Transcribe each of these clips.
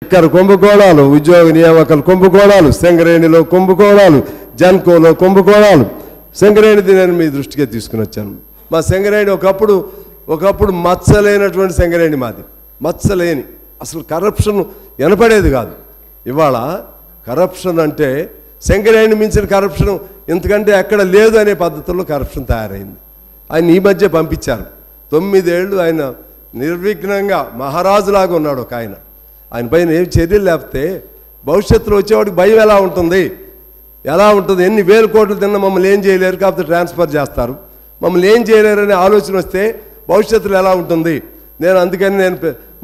ఇక్కడ కుంభకోణాలు, ఉద్యోగ నియామకాలు కుంభకోణాలు, సింగరేణిలో కుంభకోణాలు, జన్కోలో కుంభకోణాలు. సింగరేణిది నేను మీ దృష్టికే తీసుకుని వచ్చాను. మా సింగరేణి ఒకప్పుడు మచ్చలేనటువంటి సింగరేణి మాది. మచ్చలేని, అసలు కరప్షన్ వినపడేది కాదు. ఇవాళ కరప్షన్ అంటే సింగరేణి మించిన కరప్షన్ ఇంతకంటే ఎక్కడ లేదు అనే పద్ధతుల్లో కరప్షన్ తయారైంది. ఆయన ఈ మధ్య పంపించారు. 9 ఏళ్ళు ఆయన నిర్విఘ్నంగా మహారాజులాగా ఉన్నాడు ఒక ఆయన. ఆయన పైన ఏం చర్యలు లేకపోతే భవిష్యత్తులో వచ్చేవాడికి భయం ఎలా ఉంటుంది? ఎన్ని వేల కోట్లు తిన్నా మమ్మల్ని ఏం చేయలేరు, కాకపోతే ట్రాన్స్ఫర్ చేస్తారు. మమ్మల్ని ఏం చేయలేరు అనే ఆలోచన వస్తే భవిష్యత్తులో ఎలా ఉంటుంది? అందుకని నేను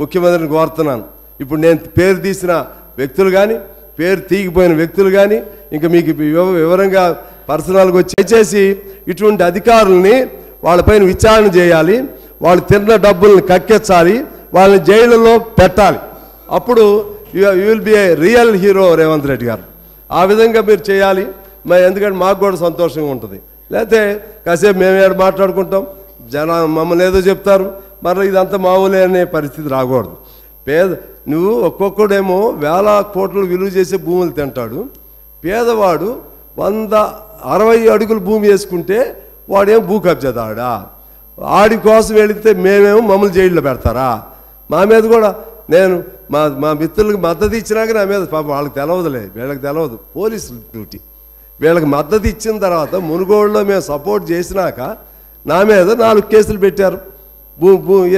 ముఖ్యమంత్రిని కోరుతున్నాను. ఇప్పుడు నేను పేరు తీసిన వ్యక్తులు కానీ, పేరు తీగిపోయిన వ్యక్తులు కానీ, ఇంకా మీకు వివరంగా పర్సనల్గా వచ్చేసి ఇటువంటి అధికారుల్ని వాళ్ళపైన విచారణ చేయాలి. వాళ్ళు తిన్న డబ్బుల్ని కక్కెచ్చాలి, వాళ్ళని జైళ్ళలో పెట్టాలి. అప్పుడు you will be A real hero Revanth Reddy గారు. ఆ విధంగా మీరు చేయాలి. ఎందుకంటే మాకు కూడా సంతోషంగా ఉంటుంది. లేకపోతే కాసేపు మేమే మాట్లాడుకుంటాం, మమ్మల్ని ఏదో చెప్తారు, మరి ఇదంతా మామూలే అనే పరిస్థితి రాకూడదు. నువ్వు ఒక్కొక్కడేమో వేల కోట్లు విలువ చేసే భూములు తింటాడు. పేదవాడు 160 అడుగులు భూమి వేసుకుంటే వాడేమో భూ కబ్జాదాడా? ఆడి కోసం వెళితే మేమేమో మమ్మల్ని జైల్లో పెడతారా? మా మీద కూడా నేను మా మిత్రులకు మద్దతు ఇచ్చినాక నా మీద పాపం వాళ్ళకి తెలవదులే, వీళ్ళకి తెలవదు. పోలీసులు డ్యూటీ వీళ్ళకి మద్దతు ఇచ్చిన తర్వాత మునుగోడులో మేము సపోర్ట్ చేసినాక నా మీద 4 కేసులు పెట్టారు.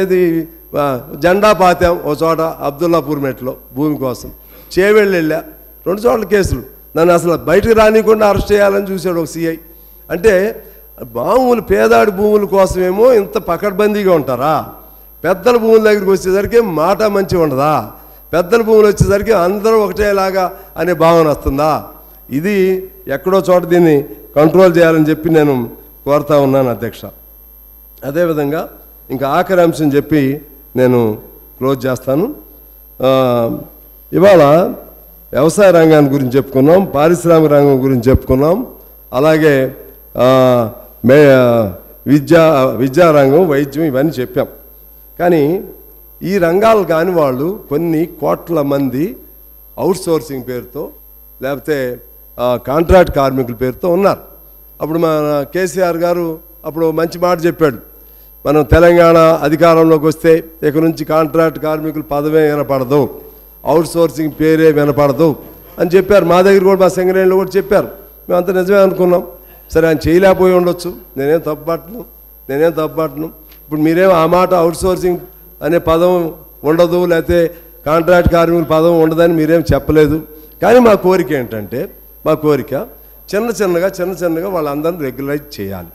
ఏది జెండా పాతాం ఓ చోట అబ్దుల్లాపూర్ మెట్లో భూమి కోసం, చేవెళ్ళు వెళ్ళా 2 చోట్ల కేసులు. నన్ను అసలు బయటకు రానియకుండా అరెస్ట్ చేయాలని చూశాడు ఒక సిఐ. అంటే మామూలు పేదాడి భూముల కోసమేమో ఇంత పకడ్బందీగా ఉంటారా? పెద్దల భూముల దగ్గరికి వచ్చేసరికి మాట మంచి ఉండదా? పెద్దల భూములు వచ్చేసరికి అందరూ ఒకటేలాగా అనే భావన వస్తుందా? ఇది ఎక్కడో చోట దీన్ని కంట్రోల్ చేయాలని చెప్పి నేను కోరుతా ఉన్నాను అధ్యక్ష. అదేవిధంగా ఇంకా ఆఖరి అంశం చెప్పి నేను క్లోజ్ చేస్తాను. ఇవాళ వ్యవసాయ రంగాన్ని గురించి చెప్పుకున్నాం, పారిశ్రామిక రంగం గురించి చెప్పుకున్నాం, అలాగే విద్యారంగం, వైద్యం ఇవన్నీ చెప్పాం. కానీ ఈ రంగాలు కాని వాళ్ళు కొన్ని కోట్ల మంది అవుట్సోర్సింగ్ పేరుతో లేకపోతే కాంట్రాక్ట్ కార్మికుల పేరుతో ఉన్నారు. అప్పుడు మన కేసీఆర్ గారు అప్పుడు మంచి మాట చెప్పాడు, మనం తెలంగాణ అధికారంలోకి వస్తే ఇక నుంచి కాంట్రాక్ట్ కార్మికుల పదవే వినపడదు, అవుట్సోర్సింగ్ పేరే వినపడదు అని చెప్పారు. మా దగ్గర కూడా, మా సింగరేణిలో కూడా చెప్పారు. మేమంతా నిజమే అనుకున్నాం. సరే, ఆయన చేయలేకపోయి ఉండొచ్చు, నేనేం తప్పుపట్టను. ఇప్పుడు మీరేం ఆ మాట అవుట్సోర్సింగ్ అనే పదం ఉండదు, లేకపోతే కాంట్రాక్ట్ కార్మికుల పదం ఉండదని మీరేం చెప్పలేదు. కానీ మా కోరిక ఏంటంటే, చిన్న చిన్నగా వాళ్ళందరినీ రెగ్యులైజ్ చేయాలి.